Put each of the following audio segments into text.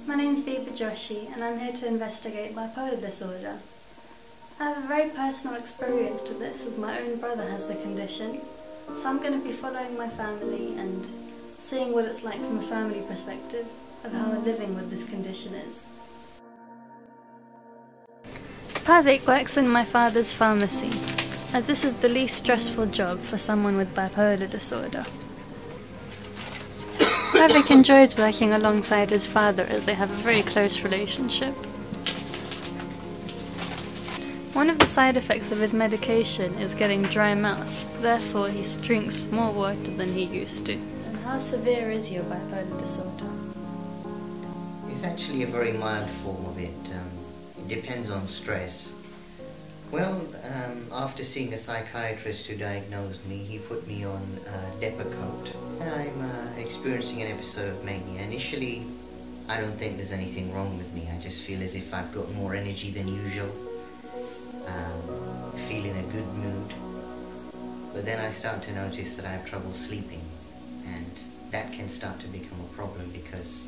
My name's Bipolar and I'm here to investigate bipolar disorder. I have a very personal experience to this as my own brother has the condition, so I'm going to be following my family and seeing what it's like from a family perspective of how living with this condition is. Pavik works in my father's pharmacy, as this is the least stressful job for someone with bipolar disorder. Pavik enjoys working alongside his father as they have a very close relationship. One of the side effects of his medication is getting dry mouth, therefore he drinks more water than he used to. And how severe is your bipolar disorder? It's actually a very mild form of it. It depends on stress. Well, after seeing a psychiatrist who diagnosed me, he put me on Depakote. I'm experiencing an episode of mania. Initially, I don't think there's anything wrong with me. I just feel as if I've got more energy than usual. Feel in a good mood. But then I start to notice that I have trouble sleeping, and that can start to become a problem because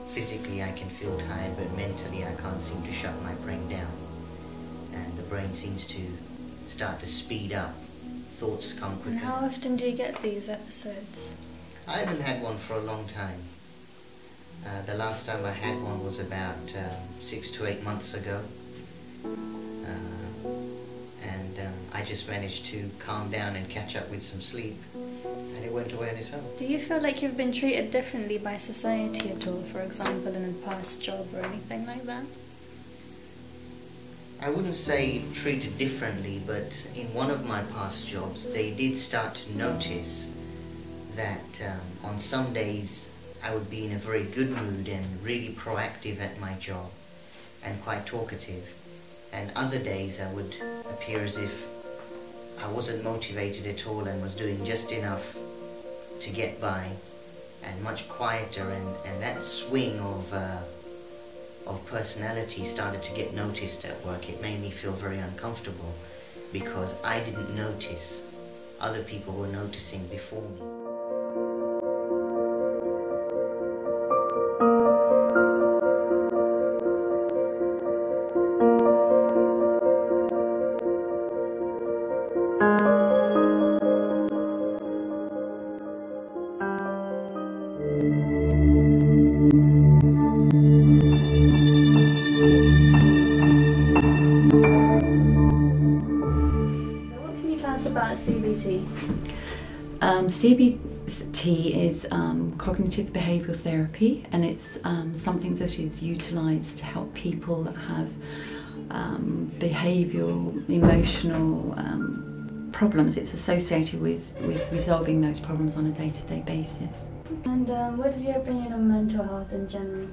physically I can feel tired, but mentally I can't seem to shut my brain down. And the brain seems to start to speed up. Thoughts come quicker. And how often do you get these episodes? I haven't had one for a long time. The last time I had one was about 6 to 8 months ago. I just managed to calm down and catch up with some sleep, and it went away on its own. Do you feel like you've been treated differently by society at all, for example in a past job or anything like that? I wouldn't say treated differently, but in one of my past jobs they did start to notice that on some days I would be in a very good mood and really proactive at my job and quite talkative, and other days I would appear as if I wasn't motivated at all and was doing just enough to get by, and much quieter, and that swing of personality started to get noticed at work. It made me feel very uncomfortable because I didn't notice. Other people were noticing before me. About CBT? CBT is cognitive behavioural therapy, and it's something that is utilised to help people that have behavioural, emotional problems. It's associated with resolving those problems on a day-to-day basis. And what is your opinion on mental health in general?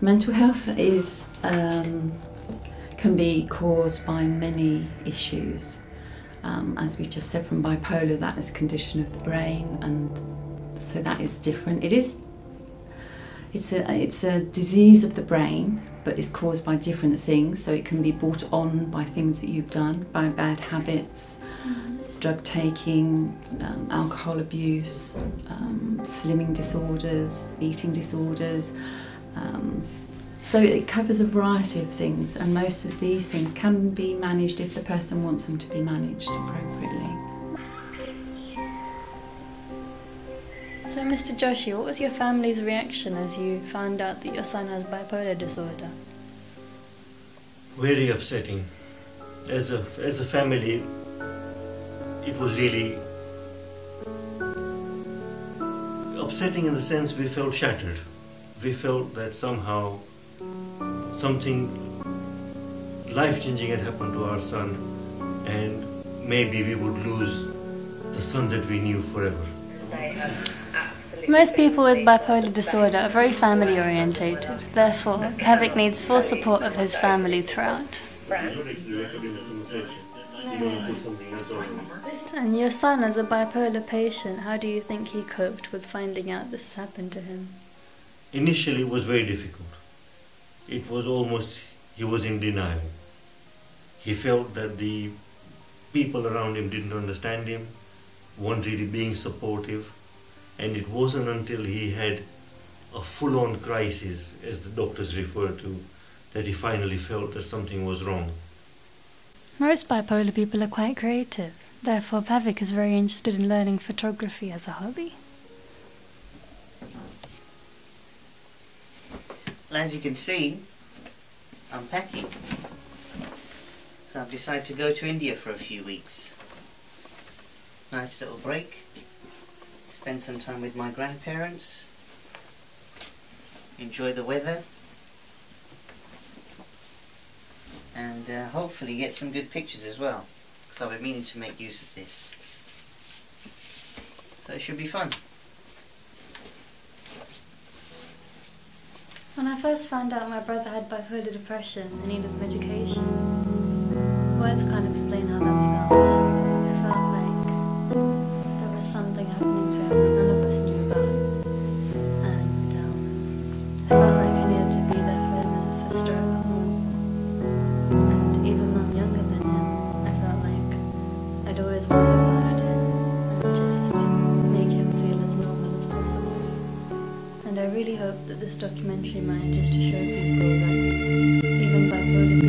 Mental health is can be caused by many issues. As we just said, from bipolar, that is a condition of the brain, and so that is different. It's a disease of the brain, but it's caused by different things. So it can be brought on by things that you've done, by bad habits, drug taking, alcohol abuse, slimming disorders, eating disorders. So it covers a variety of things, and most of these things can be managed if the person wants them to be managed appropriately. So Mr. Joshi, what was your family's reaction as you found out that your son has bipolar disorder? Very upsetting. As a family, it was really upsetting in the sense we felt shattered. We felt that somehow something life-changing had happened to our son, and maybe we would lose the son that we knew forever. Most people with bipolar disorder are very family-orientated. Therefore, Pavik needs full support of his family throughout. And your son, as a bipolar patient, how do you think he coped with finding out this has happened to him? Initially, it was very difficult. It was almost, he was in denial. He felt that the people around him didn't understand him, weren't really being supportive, and it wasn't until he had a full-on crisis, as the doctors refer to, that he finally felt that something was wrong. Most bipolar people are quite creative. Therefore, Pavik is very interested in learning photography as a hobby. Well, as you can see, I'm packing. So I've decided to go to India for a few weeks. Nice little break. Spend some time with my grandparents. Enjoy the weather. And hopefully get some good pictures as well. Because I've been meaning to make use of this. So it should be fun. When I first found out my brother had bipolar depression and needed medication, words can't explain how that felt. I felt like there was something happening to him that none of us knew about. And I felt like I needed to be there for him as a sister at home. And even though I'm younger than him, I felt like I'd always want to look after him and just make him feel as normal as possible. And I really hope that this documentary manages to show people that even bipolar people